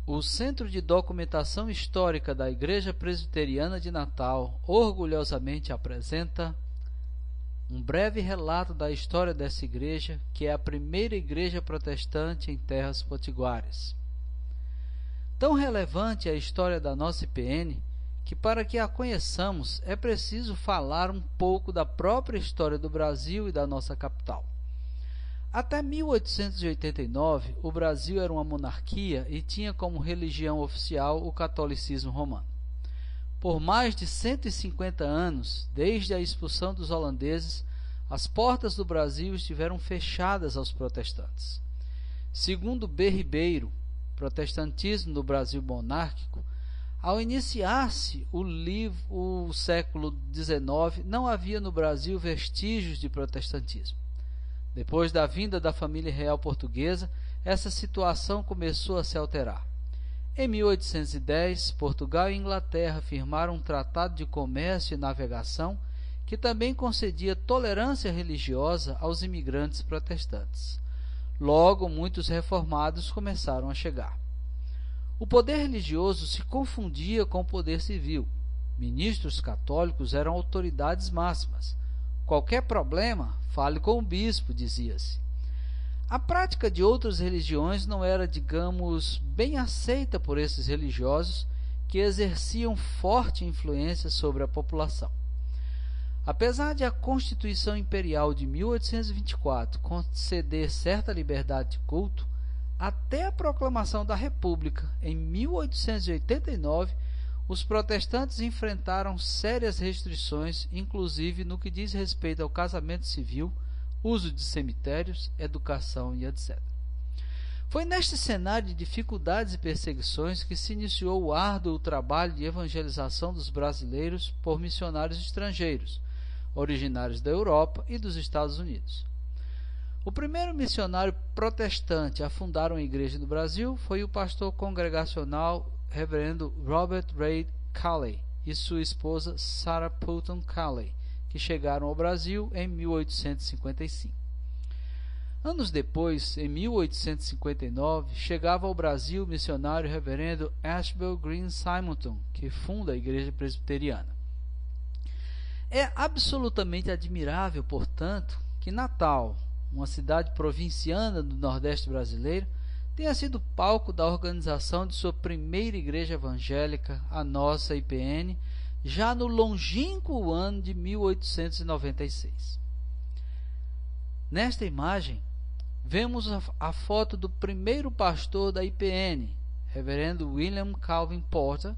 O Centro de Documentação Histórica da Igreja Presbiteriana de Natal orgulhosamente apresenta um breve relato da história dessa igreja, que é a primeira igreja protestante em terras potiguares. Tão relevante é a história da nossa IPN, que para que a conheçamos é preciso falar um pouco da própria história do Brasil e da nossa capital. Até 1889, o Brasil era uma monarquia e tinha como religião oficial o catolicismo romano. Por mais de 150 anos, desde a expulsão dos holandeses, as portas do Brasil estiveram fechadas aos protestantes. Segundo B. Ribeiro, Protestantismo no Brasil Monárquico, ao iniciar-se o século XIX, não havia no Brasil vestígios de protestantismo. Depois da vinda da família real portuguesa, essa situação começou a se alterar. Em 1810, Portugal e Inglaterra firmaram um tratado de comércio e navegação que também concedia tolerância religiosa aos imigrantes protestantes. Logo, muitos reformados começaram a chegar. O poder religioso se confundia com o poder civil. Ministros católicos eram autoridades máximas. Qualquer problema, fale com o bispo, dizia-se. A prática de outras religiões não era, digamos, bem aceita por esses religiosos que exerciam forte influência sobre a população. Apesar de a Constituição Imperial de 1824 conceder certa liberdade de culto, até a proclamação da República, em 1889, os protestantes enfrentaram sérias restrições, inclusive no que diz respeito ao casamento civil, uso de cemitérios, educação e etc. Foi neste cenário de dificuldades e perseguições que se iniciou o árduo trabalho de evangelização dos brasileiros por missionários estrangeiros, originários da Europa e dos Estados Unidos. O primeiro missionário protestante a fundar uma igreja no Brasil foi o pastor congregacional Reverendo Robert Reid Calley e sua esposa Sarah Pulton Calley, que chegaram ao Brasil em 1855. Anos depois, em 1859, chegava ao Brasil o missionário Reverendo Ashbel Green Simonton, que funda a Igreja Presbiteriana. É absolutamente admirável, portanto, que Natal, uma cidade provinciana do Nordeste brasileiro, tenha sido palco da organização de sua primeira igreja evangélica, a nossa IPN, já no longínquo ano de 1896. Nesta imagem, vemos a foto do primeiro pastor da IPN, Reverendo William Calvin Porter,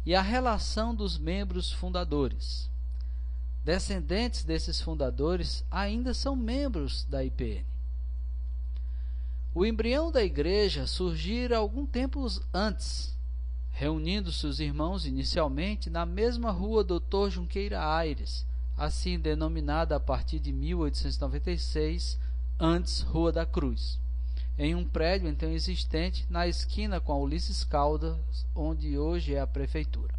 e a relação dos membros fundadores. Descendentes desses fundadores ainda são membros da IPN. O embrião da igreja surgira algum tempo antes, reunindo-se os irmãos inicialmente na mesma rua Dr. Junqueira Aires, assim denominada a partir de 1896, antes Rua da Cruz, em um prédio então existente na esquina com a Ulisses Caldas, onde hoje é a prefeitura.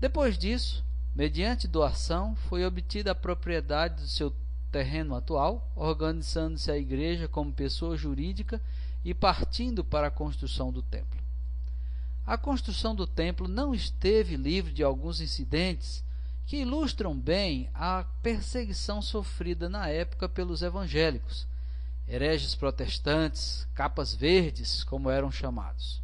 Depois disso, mediante doação, foi obtida a propriedade do seu terreno atual, organizando-se a igreja como pessoa jurídica e partindo para a construção do templo. A construção do templo não esteve livre de alguns incidentes que ilustram bem a perseguição sofrida na época pelos evangélicos, hereges protestantes, capas verdes, como eram chamados.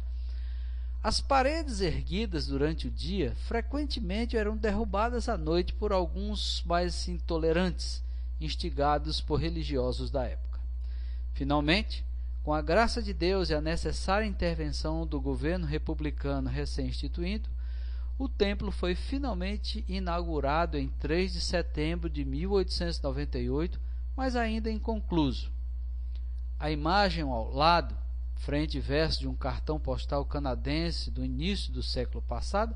As paredes erguidas durante o dia frequentemente eram derrubadas à noite por alguns mais intolerantes, instigados por religiosos da época. Finalmente, com a graça de Deus e a necessária intervenção do governo republicano recém-instituído, o templo foi finalmente inaugurado em 3 de setembro de 1898, mas ainda inconcluso. A imagem ao lado, frente e verso de um cartão postal canadense do início do século passado,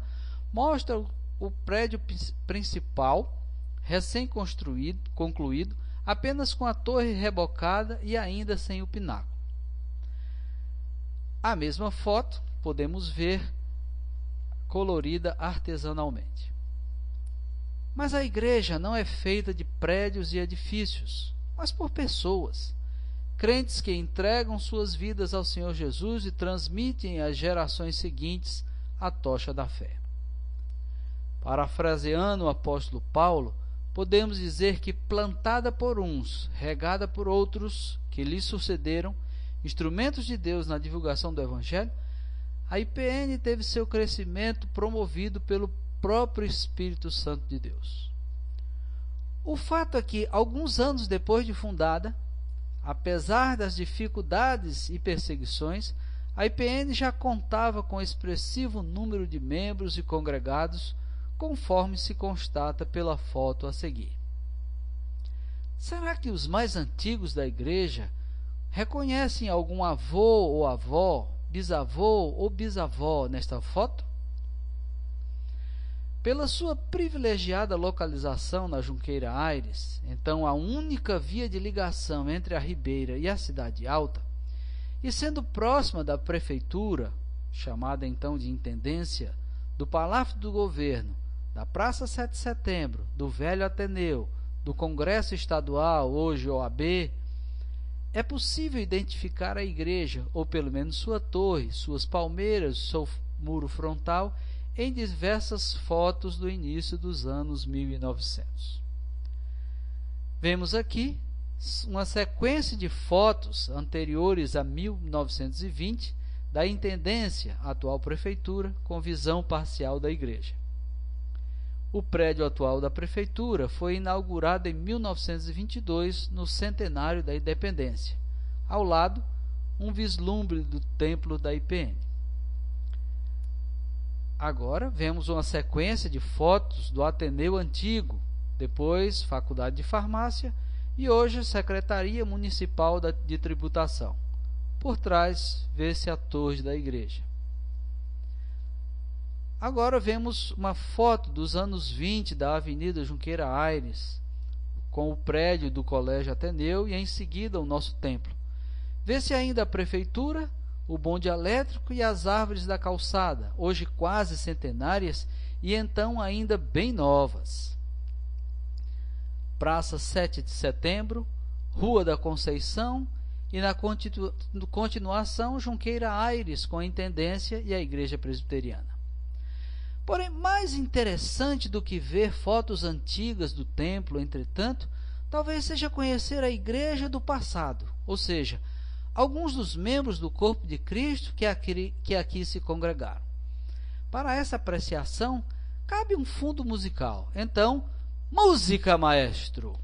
mostra o prédio principal concluído, apenas com a torre rebocada e ainda sem o pináculo. A mesma foto podemos ver colorida artesanalmente. Mas a igreja não é feita de prédios e edifícios, mas por pessoas. crentes que entregam suas vidas ao Senhor Jesus e transmitem às gerações seguintes a tocha da fé. Parafraseando o apóstolo Paulo, podemos dizer que plantada por uns, regada por outros que lhe sucederam, instrumentos de Deus na divulgação do Evangelho, a IPN teve seu crescimento promovido pelo próprio Espírito Santo de Deus. O fato é que, alguns anos depois de fundada, apesar das dificuldades e perseguições, a IPN já contava com expressivo número de membros e congregados, conforme se constata pela foto a seguir. Será que os mais antigos da igreja reconhecem algum avô ou avó, bisavô ou bisavó nesta foto? Pela sua privilegiada localização na Junqueira Aires, então a única via de ligação entre a Ribeira e a Cidade Alta, e sendo próxima da prefeitura, chamada então de Intendência, do Palácio do Governo, da Praça 7 de Setembro, do Velho Ateneu, do Congresso Estadual, hoje OAB, é possível identificar a igreja, ou pelo menos sua torre, suas palmeiras, seu muro frontal, em diversas fotos do início dos anos 1900. Vemos aqui uma sequência de fotos anteriores a 1920 da Intendência, atual Prefeitura, com visão parcial da igreja. O prédio atual da Prefeitura foi inaugurado em 1922, no centenário da Independência. Ao lado, um vislumbre do templo da IPN. Agora vemos uma sequência de fotos do Ateneu Antigo, depois Faculdade de Farmácia e hoje Secretaria Municipal de Tributação. Por trás, vê-se a torre da igreja. Agora vemos uma foto dos anos 20 da Avenida Junqueira Aires, com o prédio do Colégio Ateneu e em seguida o nosso templo. Vê-se ainda a prefeitura, o bonde elétrico e as árvores da calçada, hoje quase centenárias e então ainda bem novas. Praça 7 de Setembro, Rua da Conceição e na continuação Junqueira Aires com a Intendência e a Igreja Presbiteriana. Porém, mais interessante do que ver fotos antigas do templo, entretanto, talvez seja conhecer a igreja do passado, ou seja, alguns dos membros do corpo de Cristo que aqui se congregaram. Para essa apreciação, cabe um fundo musical. Então, música, maestro!